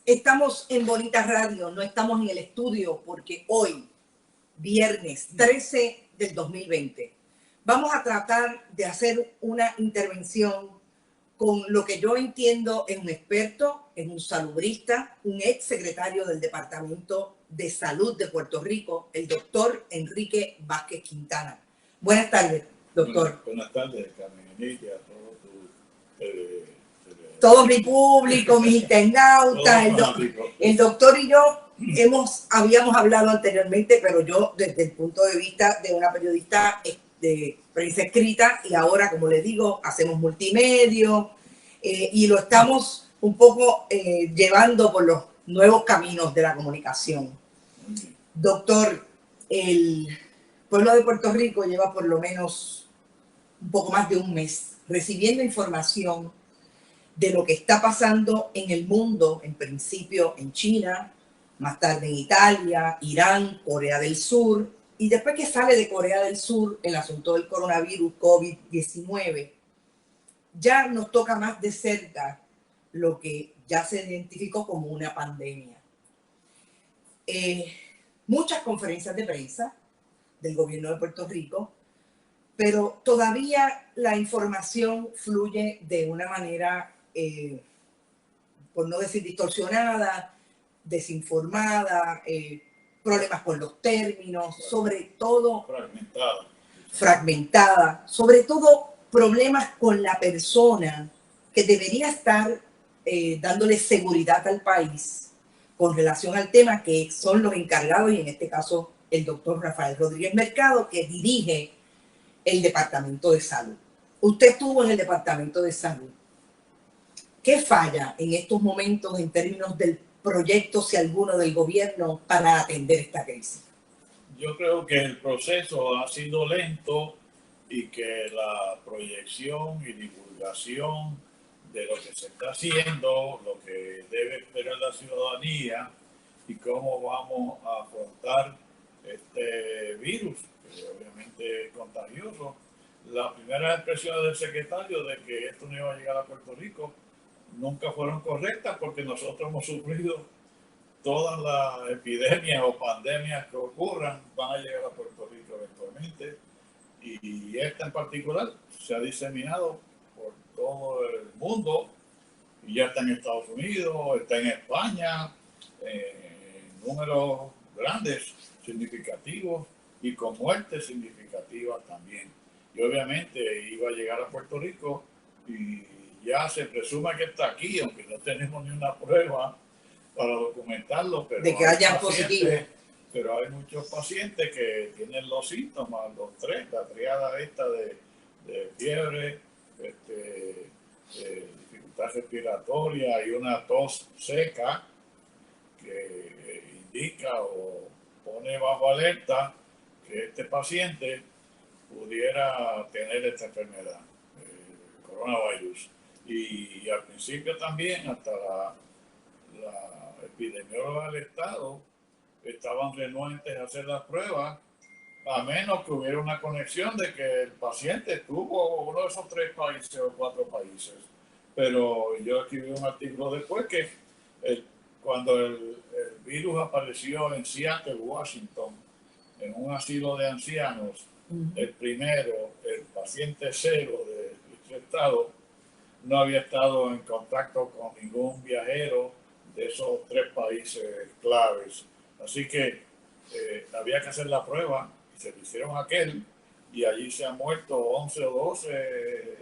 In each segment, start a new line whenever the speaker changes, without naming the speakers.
Estamos en Bonita Radio, no estamos en el estudio porque hoy, viernes 13 del 2020, vamos a tratar de hacer una intervención con lo que yo entiendo es un experto, es un salubrista, un ex secretario del Departamento de Salud de Puerto Rico, el doctor Enrique Vázquez Quintana. Buenas tardes, doctor.
Buenas tardes, Carmen, y a
todo mi público, mis internautas, el doctor y yo habíamos hablado anteriormente, pero yo desde el punto de vista de una periodista de prensa escrita, y ahora, como les digo, hacemos multimedia y lo estamos un poco llevando por los nuevos caminos de la comunicación. Doctor, el pueblo de Puerto Rico lleva por lo menos un poco más de un mes recibiendo información de lo que está pasando en el mundo, en principio en China, más tarde en Italia, Irán, Corea del Sur, y después que sale de Corea del Sur el asunto del coronavirus COVID-19, ya nos toca más de cerca lo que ya se identificó como una pandemia. Muchas conferencias de prensa del gobierno de Puerto Rico, pero todavía la información fluye de una manera por no decir distorsionada, desinformada, problemas con los términos, sobre todo fragmentada, sobre todo problemas con la persona que debería estar dándole seguridad al país con relación al tema, que son los encargados, y en este caso el doctor Rafael Rodríguez Mercado, que dirige el Departamento de Salud. Usted estuvo en el Departamento de Salud. ¿Qué falla en estos momentos en términos del proyecto, si alguno, del gobierno para atender esta crisis?
Yo creo que el proceso ha sido lento y que la proyección y divulgación de lo que se está haciendo, lo que debe esperar la ciudadanía y cómo vamos a afrontar este virus, que obviamente es contagioso. Las primeras expresiones del secretario de que esto no iba a llegar a Puerto Rico nunca fueron correctas, porque nosotros hemos sufrido todas las epidemias o pandemias que ocurran, van a llegar a Puerto Rico eventualmente, y esta en particular se ha diseminado por todo el mundo y ya está en Estados Unidos, está en España, números grandes, significativos y con muertes significativas también. Y obviamente iba a llegar a Puerto Rico y ya se presume que está aquí, aunque no tenemos ni una prueba para documentarlo, pero
de que haya positivo.
Pero hay muchos pacientes que tienen los síntomas, los tres, la triada esta de fiebre, dificultad respiratoria y una tos seca que indica o pone bajo alerta que este paciente pudiera tener esta enfermedad, coronavirus. Y al principio también, hasta la epidemióloga del Estado estaban renuentes a hacer las pruebas, a menos que hubiera una conexión de que el paciente estuvo uno de esos 3 países o 4 países. Pero yo escribí un artículo después que cuando el virus apareció en Seattle, Washington, en un asilo de ancianos, el primero, el paciente cero de este estado, no había estado en contacto con ningún viajero de esos 3 países claves. Así que había que hacer la prueba, y se le hicieron aquel, y allí se han muerto 11 o 12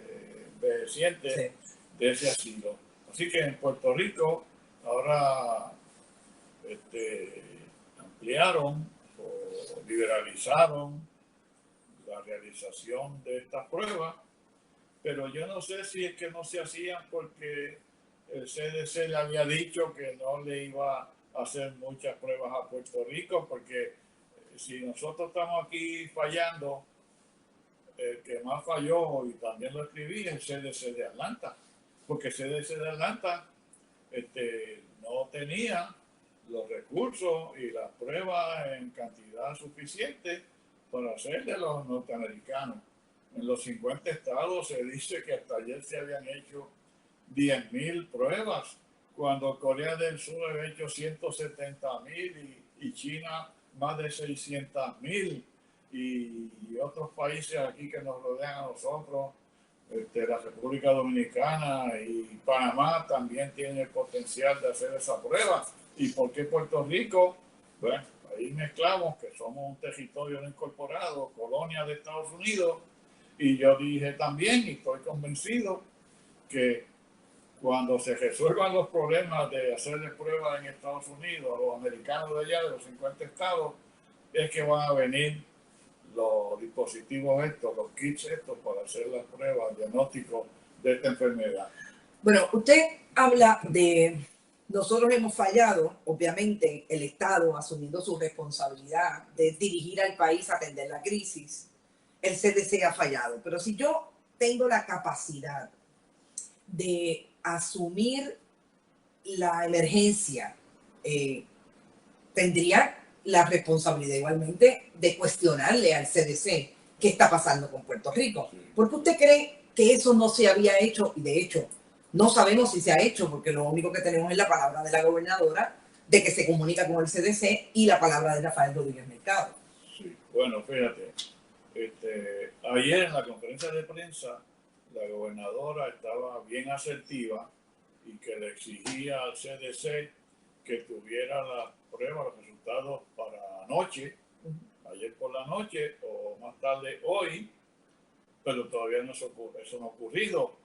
envejecientes de ese asilo. Así que en Puerto Rico ahora ampliaron o liberalizaron la realización de estas pruebas, pero yo no sé si es que no se hacían porque el CDC le había dicho que no le iba a hacer muchas pruebas a Puerto Rico, porque si nosotros estamos aquí fallando, el que más falló, y también lo escribí, es el CDC de Atlanta, porque el CDC de Atlanta no tenía los recursos y las pruebas en cantidad suficiente para hacer de los norteamericanos. En los 50 estados se dice que hasta ayer se habían hecho 10,000 pruebas, cuando Corea del Sur ha hecho 170.000 y China más de 600.000 y otros países aquí que nos rodean a nosotros, la República Dominicana y Panamá también tienen el potencial de hacer esa prueba. ¿Y por qué Puerto Rico? Bueno, ahí mezclamos que somos un territorio no incorporado, colonia de Estados Unidos, y yo dije también, y estoy convencido, que cuando se resuelvan los problemas de hacerle pruebas en Estados Unidos a los americanos de allá, de los 50 estados, es que van a venir los dispositivos estos, los kits estos, para hacer las pruebas, diagnósticos de esta enfermedad.
Bueno, usted habla de nosotros hemos fallado, obviamente el Estado asumiendo su responsabilidad de dirigir al país a atender la crisis, el CDC ha fallado, pero si yo tengo la capacidad de asumir la emergencia, tendría la responsabilidad igualmente de cuestionarle al CDC qué está pasando con Puerto Rico. ¿Por qué usted cree que eso no se había hecho? Y de hecho, no sabemos si se ha hecho, porque lo único que tenemos es la palabra de la gobernadora de que se comunica con el CDC y la palabra de Rafael Rodríguez Mercado.
Sí, bueno, fíjate, ayer en la conferencia de prensa la gobernadora estaba bien asertiva y que le exigía al CDC que tuviera las pruebas, los resultados para anoche, ayer por la noche o más tarde hoy, pero todavía no eso no ha ocurrido.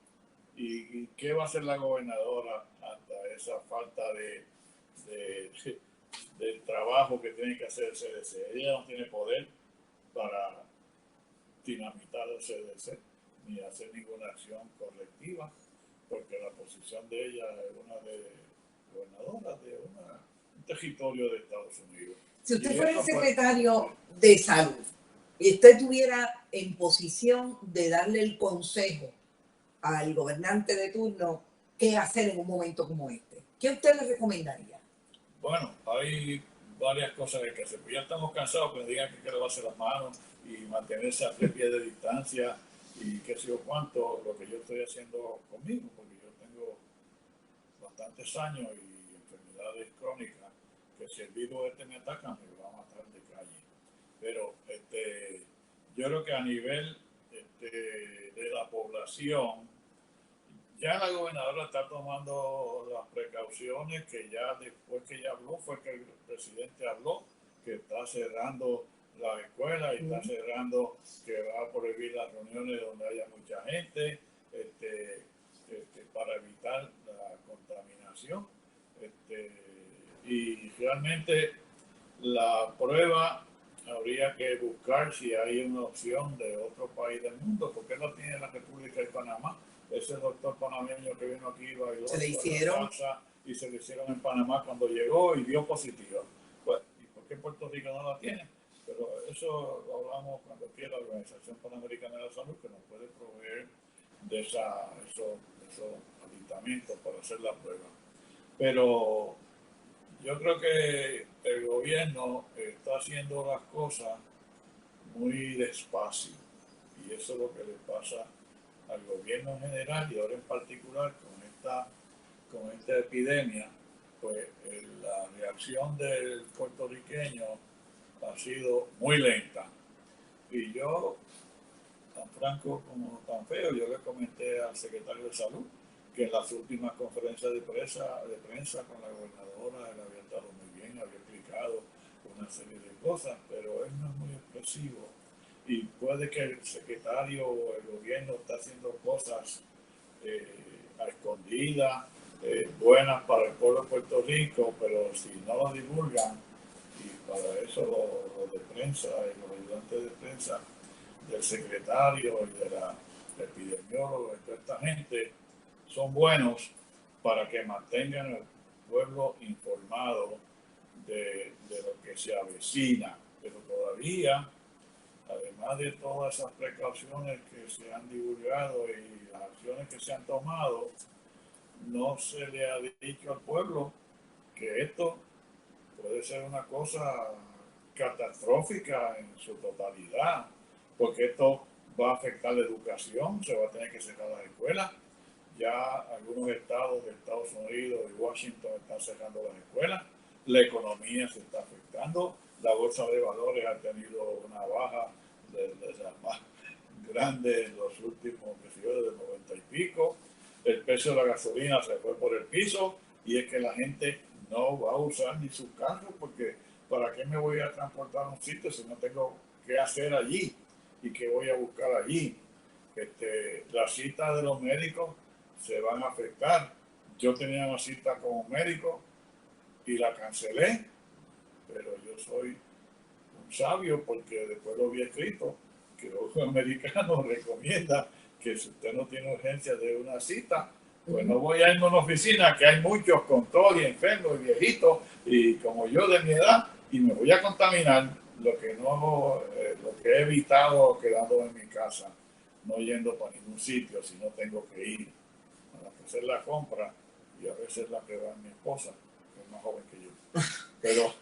¿Y qué va a hacer la gobernadora ante esa falta de trabajo que tiene que hacer el CDC? Ella no tiene poder para dinamitar el CDC ni hacer ninguna acción correctiva, porque la posición de ella es una de gobernadora de un territorio de Estados Unidos.
Si usted fuera el secretario de Salud y usted estuviera en posición de darle el consejo al gobernante de turno qué hacer en un momento como este, ¿qué usted le recomendaría?
Bueno, hay varias cosas que hacer. Ya estamos cansados que nos digan que lavarse las manos y mantenerse a 3 pies de distancia y qué sé yo cuánto, lo que yo estoy haciendo conmigo, porque yo tengo bastantes años y enfermedades crónicas que si el virus me ataca me va a matar de calle. Pero yo creo que a nivel de la población, ya la gobernadora está tomando las precauciones que ya después que ella habló, fue que el presidente habló, que está cerrando las escuelas y está cerrando, que va a prohibir las reuniones donde haya mucha gente, para evitar la contaminación. Y realmente la prueba habría que buscar si hay una opción de otro país del mundo, porque no tiene la República de Panamá. Ese doctor panameño que vino aquí bailó
se le hicieron
y se le hicieron en Panamá cuando llegó y dio positiva. Pues, ¿y por qué Puerto Rico no la tiene? Pero eso lo hablamos cuando quiera la Organización Panamericana de la Salud, que nos puede proveer de esos aditamentos para hacer la prueba. Pero yo creo que el gobierno está haciendo las cosas muy despacio y eso es lo que le pasa al gobierno en general y ahora en particular con esta epidemia. Pues la reacción del puertorriqueño ha sido muy lenta y yo, tan franco como tan feo, yo le comenté al secretario de Salud que en las últimas conferencias de prensa con la gobernadora él había estado muy bien, había explicado una serie de cosas, pero él no es muy expresivo y puede que el secretario o el gobierno está haciendo cosas a escondidas, buenas para el pueblo de Puerto Rico, pero si no lo divulgan, y para eso los de prensa y los ayudantes de prensa del secretario y de la epidemióloga y toda esta gente son buenos para que mantengan al pueblo informado de lo que se avecina, pero todavía, además de todas esas precauciones que se han divulgado y las acciones que se han tomado, no se le ha dicho al pueblo que esto puede ser una cosa catastrófica en su totalidad, porque esto va a afectar la educación, se va a tener que cerrar las escuelas. ya algunos estados de Estados Unidos y Washington están cerrando las escuelas, la economía se está afectando, la bolsa de valores ha tenido una baja de las más grandes en los últimos, que de 90 y pico, el precio de la gasolina se fue por el piso y es que la gente no va a usar ni sus carros porque ¿para qué me voy a transportar a un sitio si no tengo qué hacer allí y qué voy a buscar allí? Las citas de los médicos se van a afectar. Yo tenía una cita con un médico y la cancelé, pero yo soy un sabio porque después lo había escrito que los americanos recomiendan que si usted no tiene urgencia de una cita, pues no voy a irme a una oficina que hay muchos con todo y enfermos y viejitos y como yo de mi edad y me voy a contaminar, lo que he evitado quedando en mi casa, no yendo para ningún sitio si no tengo que ir a hacer la compra y a veces la que va mi esposa, que es más joven que yo. Pero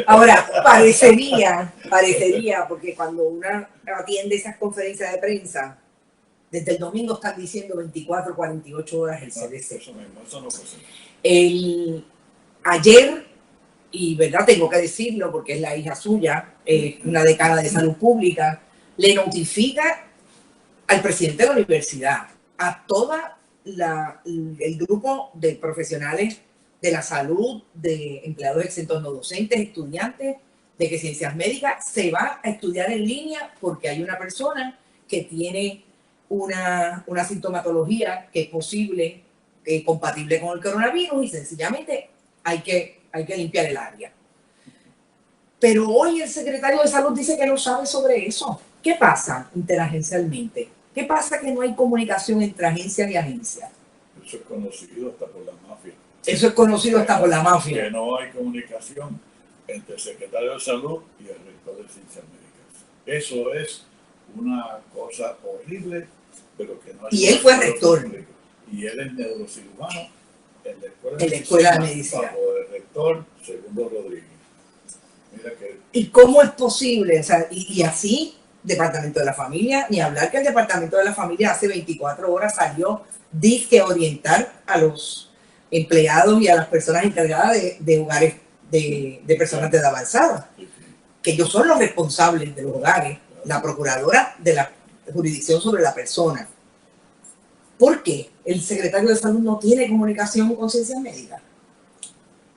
ahora, parecería, porque cuando una atiende esas conferencias de prensa, desde el domingo están diciendo 24, 48 horas el CDC.
Eso mismo, eso no fue
ayer, y verdad tengo que decirlo porque es la hija suya, una decana de salud pública, le notifica al presidente de la universidad, a toda el grupo de profesionales de la salud, de empleados exentos no docentes, estudiantes, de que ciencias médicas se va a estudiar en línea porque hay una persona que tiene una sintomatología que es posible, compatible con el coronavirus y sencillamente hay que limpiar el área. Pero hoy el secretario de salud dice que no sabe sobre eso. ¿Qué pasa interagencialmente? ¿Qué pasa que no hay comunicación entre agencias y agencias?
Eso es conocido hasta por la mafia.
Eso es conocido hasta por la mafia.
Que no hay comunicación entre el secretario de salud y el rector de ciencias médicas. Eso es una cosa horrible, pero que no hay.
Y él fue rector.
Público. Y él es neurocirujano en
la escuela de medicina.
Bajo el rector Segundo Rodríguez. Mira que...
¿Y cómo es posible? O sea, y así, Departamento de la Familia, ni hablar que el Departamento de la Familia hace 24 horas salió disque orientar a los empleados y a las personas encargadas de hogares de personas de edad avanzada, que ellos son los responsables de los hogares, la procuradora de la jurisdicción sobre la persona. ¿Por qué el secretario de salud no tiene comunicación con ciencias médicas?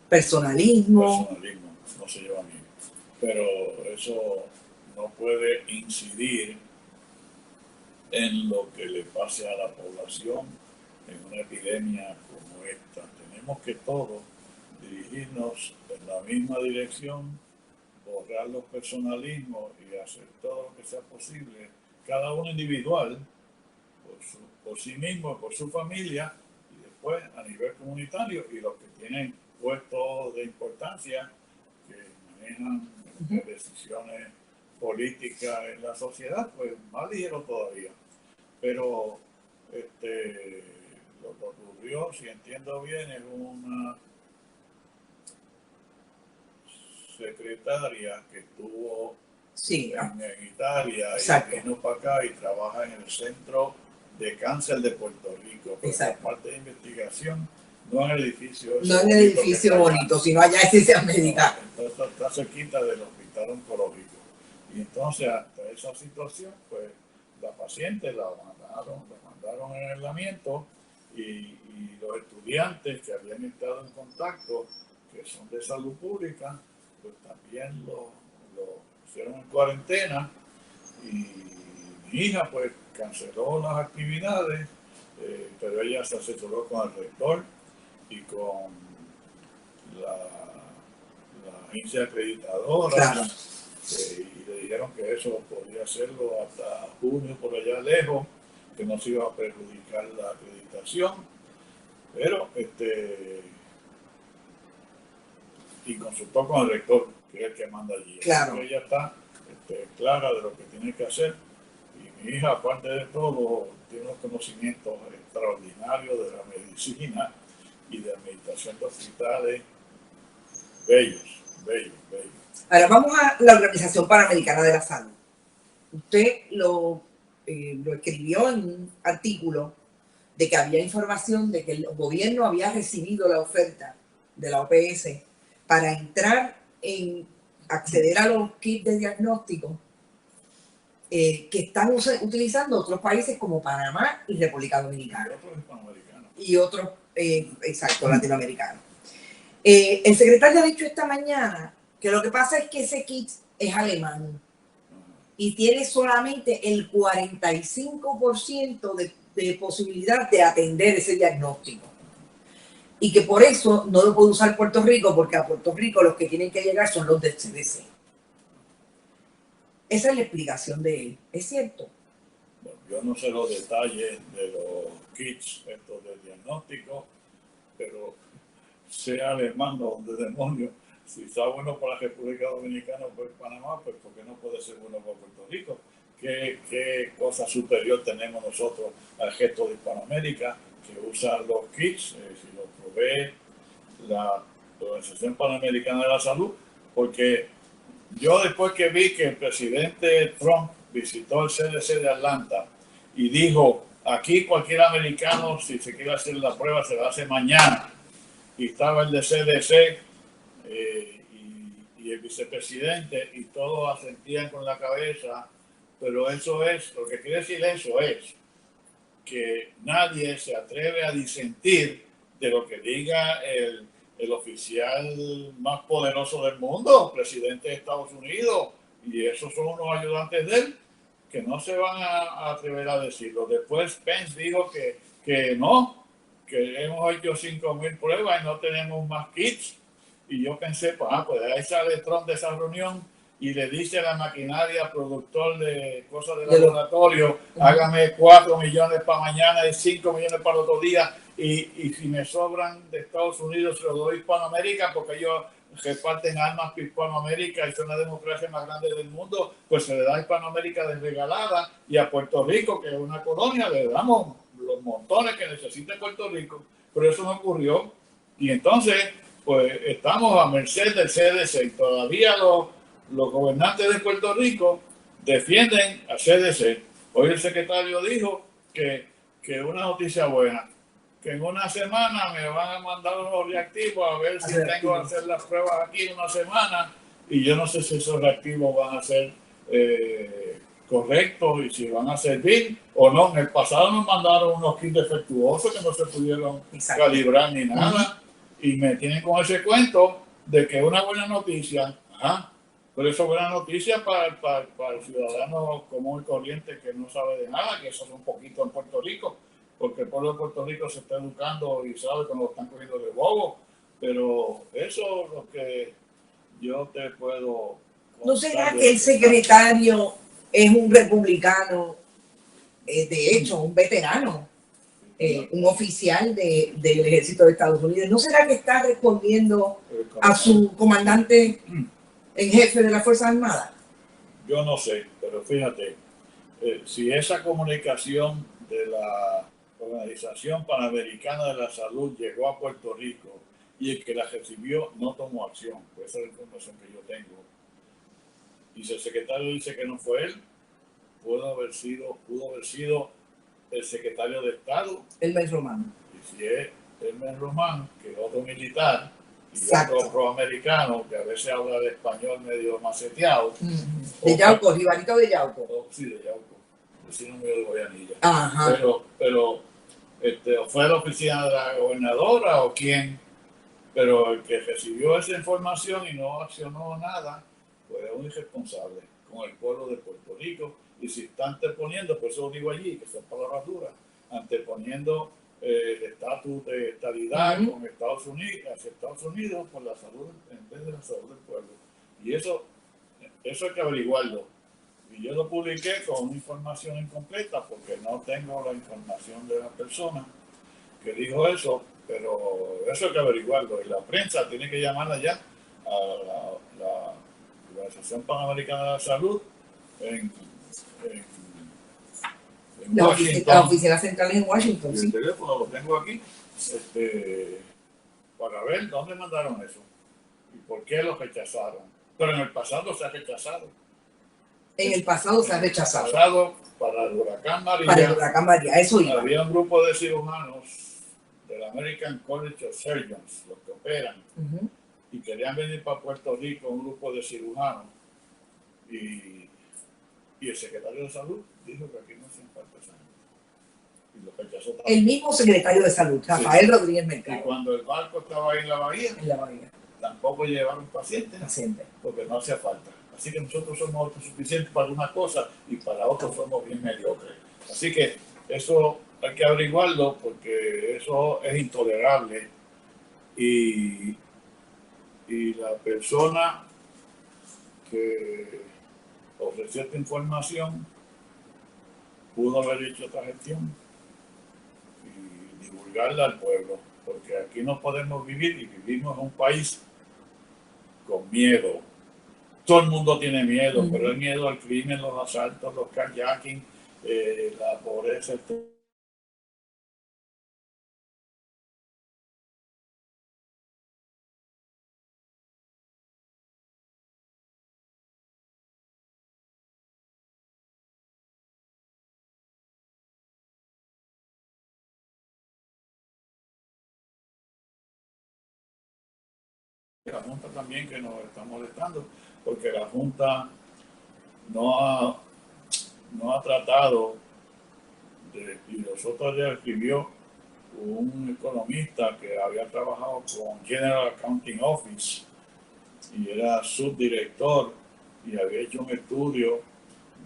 Personalismo.
Personalismo, no se lleva bien. Pero eso no puede incidir en lo que le pase a la población en una epidemia como esta. Tenemos que todos dirigirnos en la misma dirección, borrar los personalismos y hacer todo lo que sea posible, cada uno individual, por sí mismo, por su familia, y después a nivel comunitario, y los que tienen puestos de importancia, que manejan decisiones políticas en la sociedad, pues más ligero todavía. Pero lo que ocurrió, si entiendo bien, es una secretaria que estuvo en Italia.
Exacto.
Y vino para acá y trabaja en el Centro de Cáncer de Puerto Rico. Pero la parte de investigación, no en el edificio.
No en el edificio bonito, sino allá en ciencias médicas.
Entonces está cerquita del hospital oncológico. Y entonces, hasta esa situación, pues la paciente la mandaron en aislamiento y los estudiantes que habían estado en contacto, que son de salud pública, pues también lo pusieron en cuarentena y mi hija pues canceló las actividades, pero ella se asesoró con el rector y con la agencia acreditadora.
Claro.
Y le dijeron que eso podía hacerlo hasta junio por allá lejos, que no se iba a perjudicar la acreditación, pero y consultó con el rector, que es el que manda allí.
Claro.
Ella está clara de lo que tiene que hacer, y mi hija, aparte de todo, tiene unos conocimientos extraordinarios de la medicina y de administración de hospitales, bellos.
Ahora vamos a la Organización Panamericana de la Salud. Usted lo escribió en un artículo de que había información de que el gobierno había recibido la oferta de la OPS para entrar en acceder a los kits de diagnóstico que están utilizando otros países como Panamá y República Dominicana. Y otros, exacto, latinoamericanos. El secretario ha dicho esta mañana que lo que pasa es que ese kit es alemán y tiene solamente el 45% de posibilidad de atender ese diagnóstico. Y que por eso no lo puede usar Puerto Rico, porque a Puerto Rico los que tienen que llegar son los del CDC. Esa es la explicación de él. ¿Es cierto?
Bueno, yo no sé los detalles de los kits estos de diagnóstico, pero sea alemán o de demonio, si está bueno para la República Dominicana o para Panamá, pues ¿por qué no puede ser bueno para Puerto Rico? ¿Qué cosa superior tenemos nosotros al resto de Hispanoamérica que usa los kits, si los provee la Organización Panamericana de la Salud? Porque yo después que vi que el presidente Trump visitó el CDC de Atlanta y dijo, aquí cualquier americano, si se quiere hacer la prueba, se la hace mañana. Y estaba el de CDC y el vicepresidente y todos asentían con la cabeza, pero eso es, lo que quiere decir eso es que nadie se atreve a disentir de lo que diga el oficial más poderoso del mundo, presidente de Estados Unidos, y esos son unos ayudantes de él que no se van a atrever a decirlo. Después Pence dijo que no, que hemos hecho 5,000 pruebas y no tenemos más kits. Y yo pensé, pues ahí sale Trump de esa reunión y le dice a la maquinaria, productor de cosas de laboratorio, hágame 4 millones para mañana y 5 millones para el otro día. Y si me sobran de Estados Unidos, se los doy a Hispanoamérica, porque ellos reparten armas para Hispanoamérica y son la democracia más grande del mundo, pues se le da a Hispanoamérica de regalada, y a Puerto Rico, que es una colonia, le damos los montones que necesita Puerto Rico. Pero eso no ocurrió. Y entonces, pues estamos a merced del CDC y todavía los gobernantes de Puerto Rico defienden al CDC. Hoy el secretario dijo que una noticia buena, que en una semana me van a mandar unos reactivos a ver si tengo que hacer las pruebas aquí en una semana, y yo no sé si esos reactivos van a ser correctos y si van a servir o no. En el pasado nos mandaron unos kits defectuosos que no se pudieron calibrar ni nada, y me tienen con ese cuento de que una buena noticia, pero eso es buena noticia para el ciudadano común y corriente que no sabe de nada, que eso es un poquito en Puerto Rico, porque el pueblo de Puerto Rico se está educando y sabe que nos están cogiendo de bobo. Pero eso es lo que yo te puedo...
¿No será que el secretario es un republicano, de hecho, un veterano, un oficial del ejército de Estados Unidos? ¿No será que está respondiendo a su comandante en jefe de las Fuerzas Armadas?
Yo no sé, pero fíjate, si esa comunicación de la Organización Panamericana de la Salud llegó a Puerto Rico y el que la recibió no tomó acción, pues esa es la información que yo tengo. Y si el secretario dice que no fue él, pudo haber sido el secretario de Estado.
Elmer Román.
Y si es Elmer Román, que es otro militar, y otro proamericano que a veces habla de español medio maceteado.
De Yauco, rivalito de Yauco.
Sí, de Yauco, vecino mío de Guayanilla.
Ajá.
Pero fue la oficina de la gobernadora o quién, pero el que recibió esa información y no accionó nada, pues es un irresponsable con el pueblo de Puerto Rico. Y si están anteponiendo, por eso digo allí, que son palabras duras, anteponiendo el estatus de estabilidad con Estados Unidos por la salud en vez de la salud del pueblo. Y eso hay que averiguarlo. Y yo lo publiqué con una información incompleta porque no tengo la información de la persona que dijo eso, pero eso hay que averiguarlo. Y la prensa tiene que llamar allá a la Organización Panamericana de la Salud en Washington.
La oficina central es en Washington.
Y el teléfono lo tengo aquí, para ver dónde mandaron eso y por qué lo rechazaron. Pero en el pasado se ha rechazado.
En el pasado se ha rechazado.
Pasado, para el huracán María.
Para el huracán María, eso iba.
Había un grupo de cirujanos del American College of Surgeons, los que operan, y querían venir para Puerto Rico un grupo de cirujanos. Y el secretario de Salud dijo que aquí no hacían falta sangre. Y lo rechazó también.
El mismo secretario de Salud, Rafael
Sí.
Rodríguez Mercado.
Y cuando el barco estaba ahí en la bahía, tampoco llevaron pacientes, porque no hacía falta. Así que nosotros somos autosuficientes para una cosa y para otros somos bien mediocres. Así que eso hay que averiguarlo porque eso es intolerable. Y la persona que ofreció esta información pudo haber hecho otra gestión y divulgarla al pueblo, porque aquí no podemos vivir y vivimos en un país con miedo. Todo el mundo tiene miedo, pero el miedo al crimen, los asaltos, los carjacking, la pobreza. La Junta también que nos está molestando, porque la Junta no ha tratado y nosotros ya escribió un economista que había trabajado con General Accounting Office y era subdirector y había hecho un estudio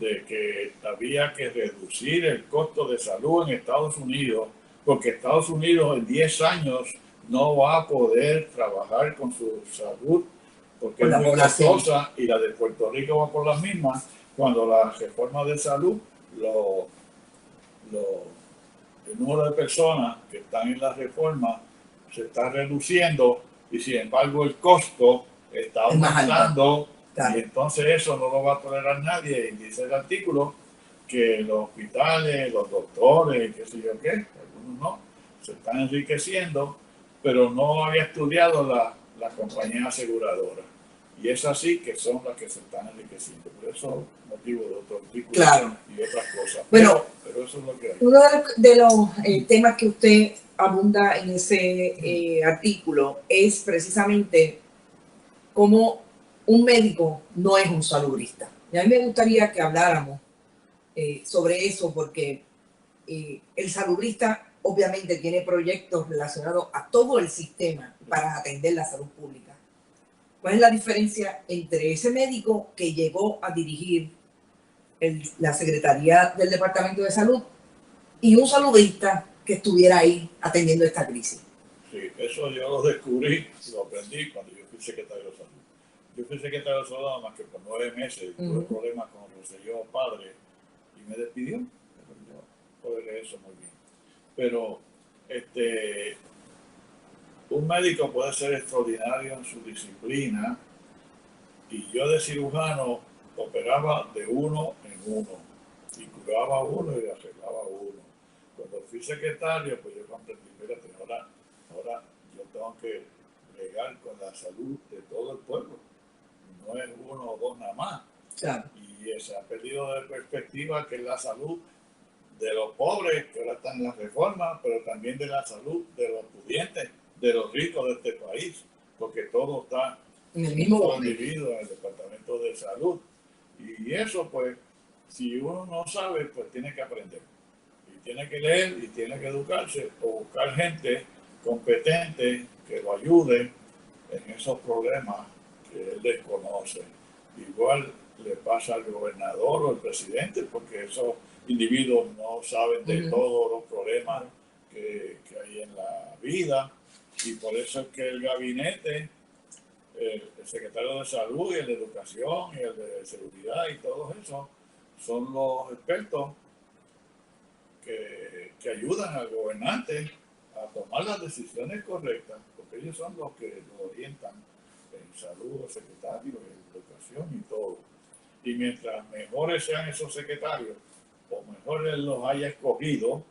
de que había que reducir el costo de salud en Estados Unidos, porque Estados Unidos en 10 años no va a poder trabajar con su salud porque es muy costosa y la de Puerto Rico va por las mismas, cuando la reforma de salud, el número de personas que están en la reforma se está reduciendo y sin embargo el costo está aumentando y entonces eso no lo va a tolerar nadie. Y dice el artículo que los hospitales, los doctores, qué sé yo qué, algunos no, se están enriqueciendo, pero no había estudiado la compañía aseguradora. Y es así que son las que se están enriqueciendo. Por eso motivo de otro artículo y otras cosas.
Bueno,
pero eso es lo que hay.
Uno de los temas que usted abunda en ese artículo es precisamente cómo un médico no es un salubrista. Y a mí me gustaría que habláramos sobre eso porque el salubrista obviamente tiene proyectos relacionados a todo el sistema para atender la salud pública. ¿Cuál es la diferencia entre ese médico que llegó a dirigir la Secretaría del Departamento de Salud y un salubrista que estuviera ahí atendiendo esta crisis?
Sí, eso yo lo descubrí, lo aprendí cuando yo fui secretario de Salud. Yo fui secretario de Salud nada más que por 9 meses, tuve problemas con Rosselló padre y me despidió. Yo puedo leer eso muy bien. Pero un médico puede ser extraordinario en su disciplina y yo de cirujano operaba de uno en uno y curaba a uno y arreglaba a uno. Cuando fui secretario, pues yo comprendí, espérate, ahora yo tengo que bregar con la salud de todo el pueblo. No es uno o dos nada más.
Claro.
Y se ha perdido de perspectiva que es la salud de los pobres, que ahora están en la reforma, pero también de la salud de los pudientes, de los ricos de este país, porque todo está
en el mismo
dividido en el Departamento de Salud. Y eso, pues, si uno no sabe, pues tiene que aprender. Y tiene que leer y tiene que educarse o buscar gente competente que lo ayude en esos problemas que él desconoce. Igual le pasa al gobernador o al presidente, porque esos individuos no saben de todos los problemas que hay en la vida, y por eso es que el gabinete, el secretario de Salud y el de Educación y el de Seguridad y todos esos son los expertos que ayudan al gobernante a tomar las decisiones correctas, porque ellos son los que lo orientan en salud, el secretario, en educación y todo. Y mientras mejores sean esos secretarios, o mejor él los haya escogido,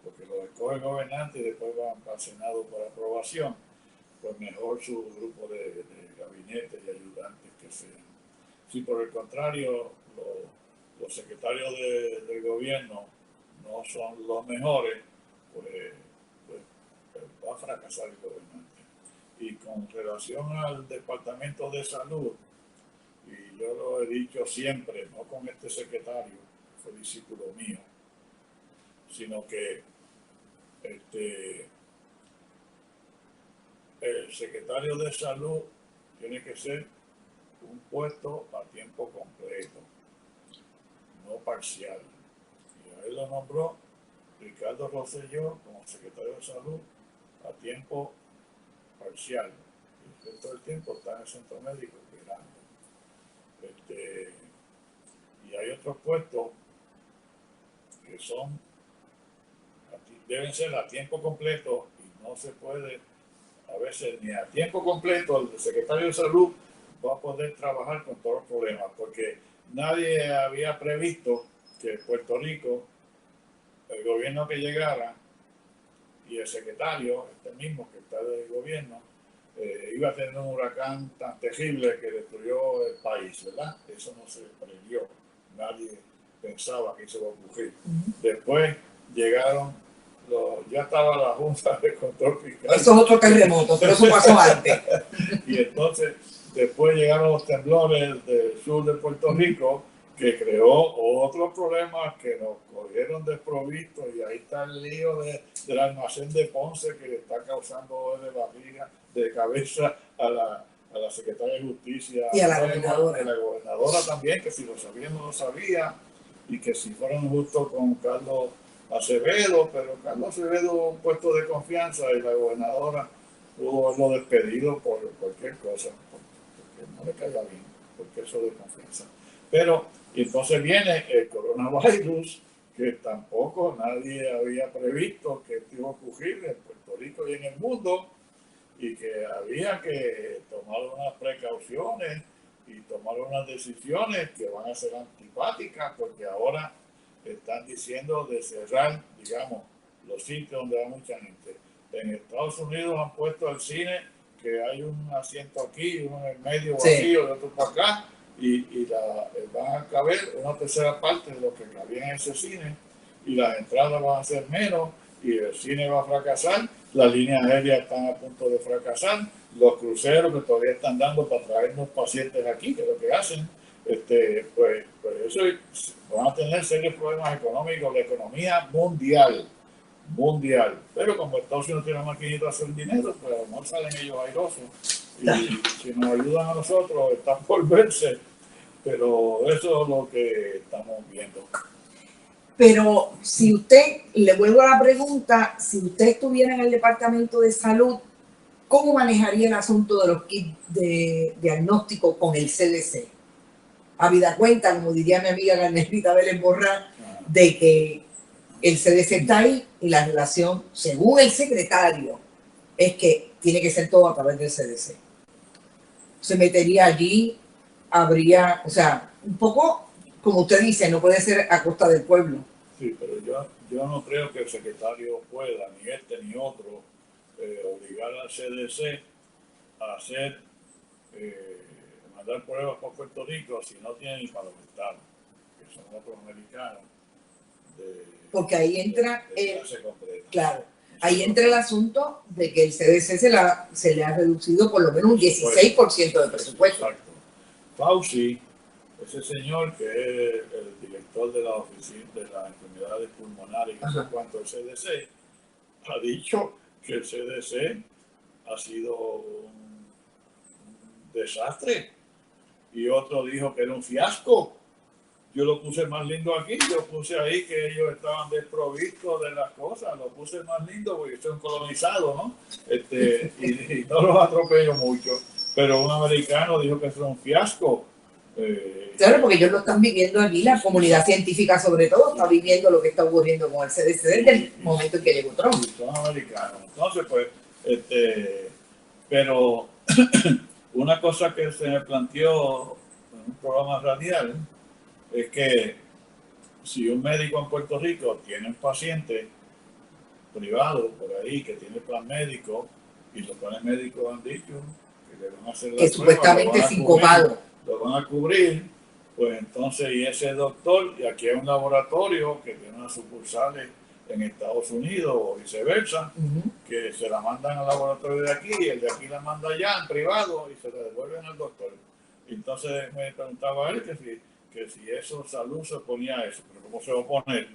porque los escoge el gobernante y después van para el Senado por aprobación, pues mejor su grupo de gabinete y ayudantes que sean. Si por el contrario los secretarios del gobierno no son los mejores, pues va a fracasar el gobernante. Y con relación al Departamento de Salud, y yo lo he dicho siempre, no con este secretario, que fue discípulo mío, sino que el secretario de Salud tiene que ser un puesto a tiempo completo, no parcial. Y a él lo nombró Ricardo Rosselló como secretario de Salud a tiempo parcial. Y el resto del tiempo está en el centro médico esperando. Y hay otros puestos que deben ser a tiempo completo y no se puede a veces ni a tiempo completo. El secretario de Salud va a poder trabajar con todos los problemas, porque nadie había previsto que Puerto Rico, el gobierno que llegara y el secretario, este mismo que está del gobierno, iba a tener un huracán tan terrible que destruyó el país, ¿verdad? Eso no se previó, nadie pensaba que eso iba a ocurrir. Después llegaron, ya estaba la Junta de Control Fiscal.
Eso es otro terremoto, pero eso pasó antes.
Y entonces, después llegaron los temblores del sur de Puerto Rico, que creó otros problemas que nos cogieron desprovistos, y ahí está el lío del almacén de Ponce, que le está causando de barriga, de cabeza a la secretaria de Justicia
y a la gobernadora.
Y a la gobernadora también, que si lo sabía no lo sabía, y que si fueron justos con Carlos Acevedo, pero Carlos Acevedo un puesto de confianza y la gobernadora pudo haberlo despedido por cualquier cosa, porque no le caiga bien, porque eso de confianza. Pero y entonces viene el coronavirus, que tampoco nadie había previsto que esto iba a ocurrir en Puerto Rico y en el mundo, y que había que tomar unas precauciones y tomar unas decisiones que van a ser antipáticas, porque ahora están diciendo de cerrar, digamos, los sitios donde hay mucha gente. En Estados Unidos han puesto al cine que hay un asiento aquí, uno en el medio vacío, y otro para acá, y van a caber una tercera parte de lo que cabía en ese cine, y las entradas van a ser menos, y el cine va a fracasar, las líneas aéreas están a punto de fracasar, los cruceros que todavía están dando para traernos pacientes aquí, que es lo que hacen, pues eso van a tener serios problemas económicos, la economía mundial. Pero como Estados Unidos tiene una maquinita de hacer dinero, pues a lo mejor salen ellos airosos, y si nos ayudan a nosotros están por verse, pero eso es lo que estamos viendo.
Pero si usted, le vuelvo a la pregunta, si usted estuviera en el Departamento de Salud, ¿cómo manejaría el asunto de los kits de diagnóstico con el CDC? Habida cuenta, como diría mi amiga Garnerita Vélez Borrán, de que el CDC está ahí y la relación, según el secretario, es que tiene que ser todo a través del CDC. Se metería allí, habría, o sea, un poco, como usted dice, no puede ser a costa del pueblo.
Sí, pero yo no creo que el secretario pueda, ni este ni otro, obligar al CDC a hacer, mandar pruebas por Puerto Rico si no tienen ni para los estados, que son otros americanos.
Porque ahí entra, claro, ahí entra el asunto de que el CDC se le ha reducido por lo menos un 16% de presupuesto.
Exacto. Fauci, ese señor que es el director de la oficina de las enfermedades pulmonares, no sé cuánto el CDC, ha dicho que el CDC ha sido un desastre, y otro dijo que era un fiasco. Yo lo puse más lindo aquí, yo puse ahí que ellos estaban desprovistos de las cosas, lo puse más lindo porque son colonizados, ¿no? Y no los atropello mucho, pero un americano dijo que es un fiasco.
Claro, porque ellos lo están viviendo aquí, la comunidad científica sobre todo está viviendo lo que está ocurriendo con el CDC desde el momento en que llegó Trump.
Son americanos. Entonces, pues, pero una cosa que se me planteó en un programa radial es que si un médico en Puerto Rico tiene un paciente privado por ahí que tiene plan médico, y los planes médicos han dicho que le van a hacer la
que supuestamente sincopado
lo van a cubrir, Pues entonces, y ese doctor, y aquí hay un laboratorio que tiene unas sucursales en Estados Unidos o viceversa, que se la mandan al laboratorio de aquí y el de aquí la manda allá en privado y se la devuelven al doctor. Entonces me preguntaba él que si eso, salud se oponía a eso, pero ¿cómo se va a oponer?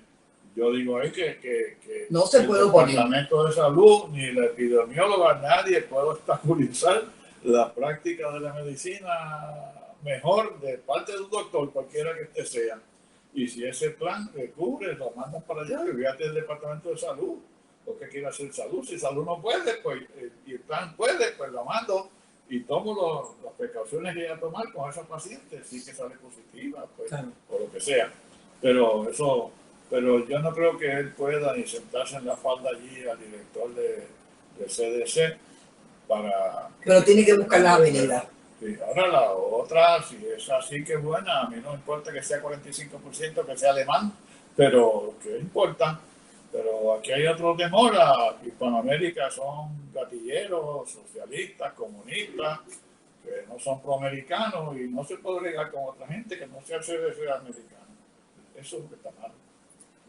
Yo digo ahí que
no se puede oponer.
El Departamento de Salud, ni la epidemióloga, nadie puede obstaculizar la práctica de la medicina mejor de parte de un doctor, cualquiera que este sea. Y si ese plan cubre, lo mandan para allá, y fíjate el Departamento de Salud, lo que quiere hacer salud. Si salud no puede, pues, y el plan puede, pues lo mando y tomo las precauciones que hay a tomar con esa paciente, si que sale positiva, pues, claro, o lo que sea. Pero yo no creo que él pueda ni sentarse en la falda allí al director de CDC para...
Pero tiene que buscar la avenida.
Sí, ahora la otra, si es así, que buena, a mí no importa que sea 45%, que sea alemán, pero ¿qué importa? Pero aquí hay otro temor, Hispanoamérica son gatilleros, socialistas, comunistas, que no son proamericanos y no se puede regar con otra gente que no sea CDC americano. Eso es lo que está malo.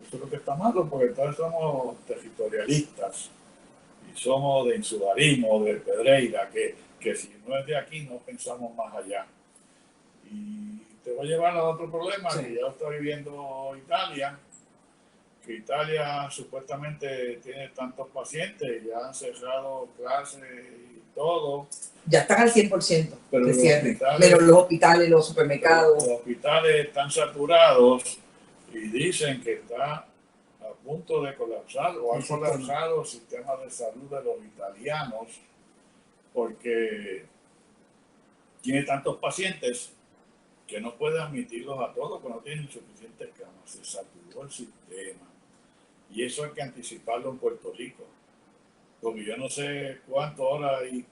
Eso es lo que está malo, porque entonces somos territorialistas y somos de insularismo, de Pedreira, que si no es de aquí no pensamos más allá. Y te voy a llevar a otro problema, sí, que ya está viviendo Italia, que Italia supuestamente tiene tantos pacientes, ya han cerrado clases y todo.
Ya están al 100% de cierre, pero los hospitales, los supermercados.
Los hospitales están saturados y dicen que está a punto de colapsar o ha colapsado el sistema de salud de los italianos porque tiene tantos pacientes que no puede admitirlos a todos, porque no tienen suficientes camas. Se saturó el sistema. Y eso hay que anticiparlo en Puerto Rico. Porque yo no sé cuánto ahora hay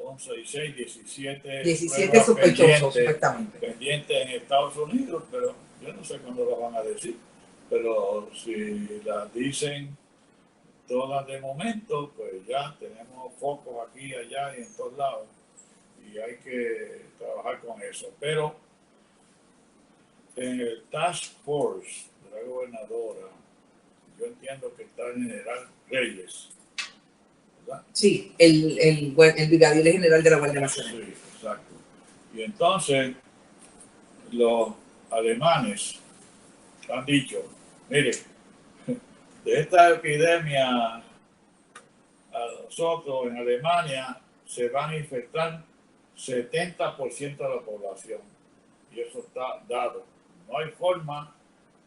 11, 16, 17
sospechosos, supuestamente.
Pendientes en Estados Unidos, pero yo no sé cuándo lo van a decir. Pero si las dicen todas de momento, pues ya tenemos focos aquí, allá y en todos lados. Y hay que trabajar con eso. Pero en el Task Force de la gobernadora, yo entiendo que está el general Reyes, ¿verdad?
Sí, el brigadier general de la Guardia Nacional.
Sí, exacto. Y entonces los alemanes han dicho, mire, de esta epidemia a nosotros en Alemania se van a infectar 70% de la población. Y eso está dado. No hay forma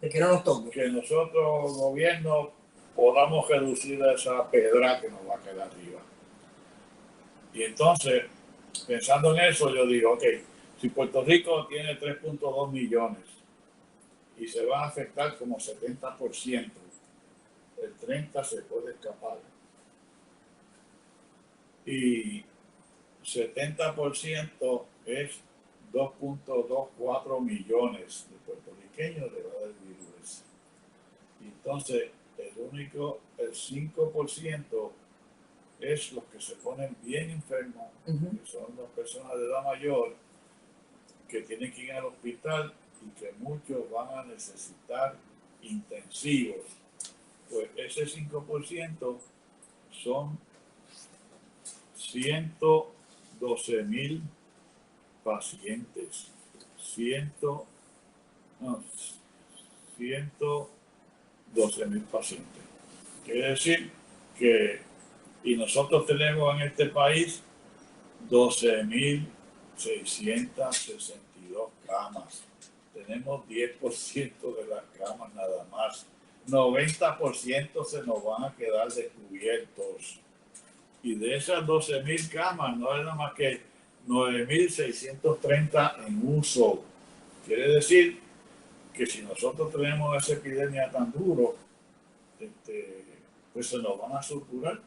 de que no nos toque,
que nosotros, gobierno, podamos reducir esa pedra que nos va a quedar arriba. Y entonces, pensando en eso, yo digo, ok, si Puerto Rico tiene 3.2 millones y se va a afectar como 70%, el 30% se puede escapar. Y 70% es 2.24 millones de puertorriqueños le va a dar el virus. Y entonces, el 5% es los que se ponen bien enfermos, que son las personas de edad mayor, que tienen que ir al hospital y que muchos van a necesitar intensivos. Pues ese 5% son 112,000 pacientes. 112,000 pacientes. Quiere decir que, y nosotros tenemos en este país 12,662 camas. Tenemos 10% de las camas nada más. 90% se nos van a quedar descubiertos. Y de esas 12,000 camas no hay nada más que 9,630 en uso. Quiere decir que si nosotros tenemos esa epidemia tan duro, pues se nos van a saturar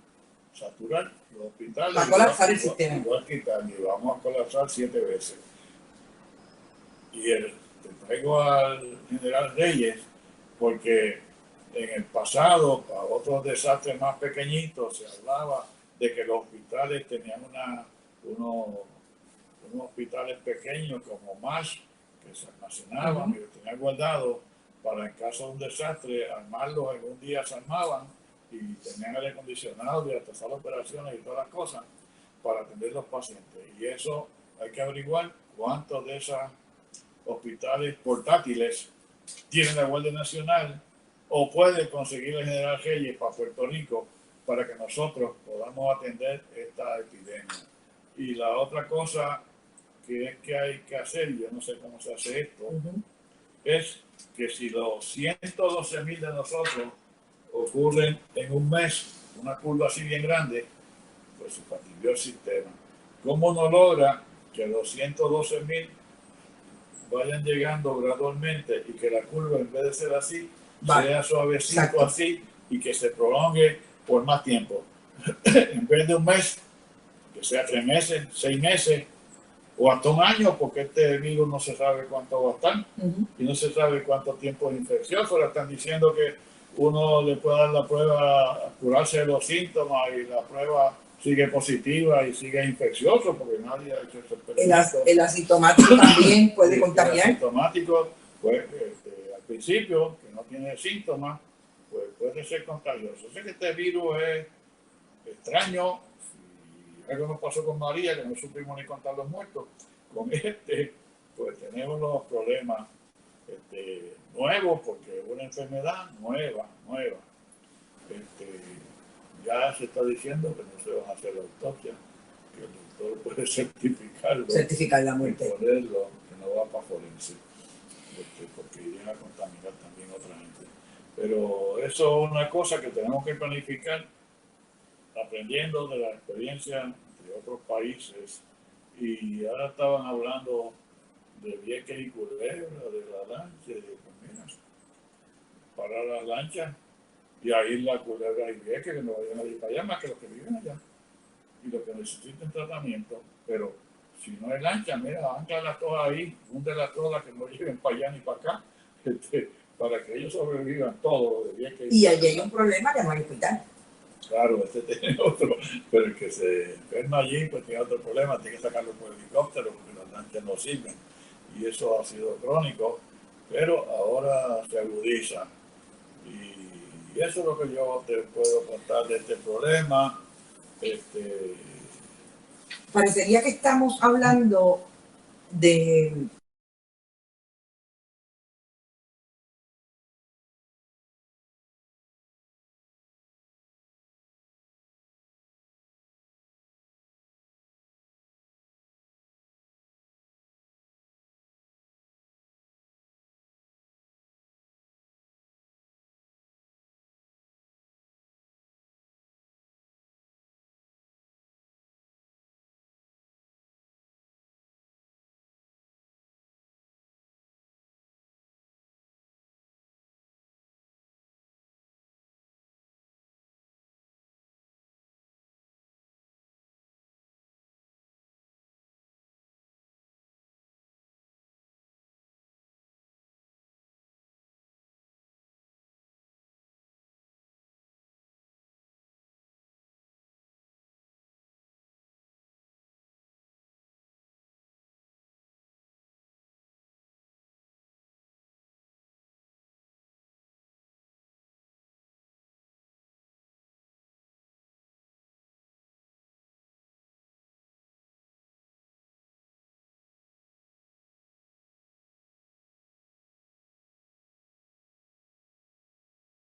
los hospitales.
Va a colapsar el sistema.
Igual que Italia, vamos a colapsar 7 veces. Y te traigo al general Reyes, porque en el pasado, para otros desastres más pequeñitos, se hablaba de que los hospitales tenían unos unos hospitales pequeños como MASH, que se almacenaban y los tenían guardados para en caso de un desastre, armarlos en un día, se armaban y tenían aire acondicionado y hasta salas operaciones y todas las cosas para atender a los pacientes. Y eso hay que averiguar cuántos de esos hospitales portátiles tiene la Guardia Nacional o puede conseguir el General Reyes para Puerto Rico para que nosotros podamos atender esta epidemia. Y la otra cosa que hay que hacer, yo no sé cómo se hace esto, es que si los 112,000 de nosotros ocurren en un mes, una curva así bien grande, pues se fastidió el sistema. ¿Cómo no logra que los 112,000 vayan llegando gradualmente y que la curva, en vez de ser así, sea suavecito? Exacto. Así, y que se prolongue por más tiempo? En vez de un mes, que sea 3 meses, 6 meses o hasta un año, porque este virus no se sabe cuánto va a estar y no se sabe cuánto tiempo es infeccioso. Le están diciendo que uno le puede dar la prueba, curarse de los síntomas y la prueba sigue positiva y sigue infeccioso, porque nadie ha hecho ese experimento.
El asintomático también puede contagiar.
El asintomático, pues, al principio, que no tiene síntomas, pues puede ser contagioso. Sé que este virus es extraño. Algo nos pasó con María, que no supimos ni contar los muertos. Con pues tenemos los problemas nuevos, porque es una enfermedad nueva. Ya se está diciendo que no se van a hacer la autopsia, que el doctor puede certificar
la muerte,
y ponerlo, que no va para forense, porque irían a contaminar también a otra gente. Pero eso es una cosa que tenemos que planificar, aprendiendo de la experiencia de otros países. Y ahora estaban hablando de Vieques y Culebra, de la lancha, y de pues para las lanchas y ahí la Culebra y Vieques, que no vayan a ir para allá más que los que viven allá y los que necesiten tratamiento. Pero si no hay lancha, mira, anclalas todas ahí, húndelas todas, que no lleguen para allá ni para acá, para que ellos sobrevivan todos de Vieques.
Y allí hay un problema que no hay hospital.
Claro, tiene otro, pero el que se enferma allí pues tiene otro problema, tiene que sacarlo por helicóptero porque las lanchas no sirven y eso ha sido crónico, pero ahora se agudiza y eso es lo que yo te puedo contar de este problema.
Parecería que estamos hablando de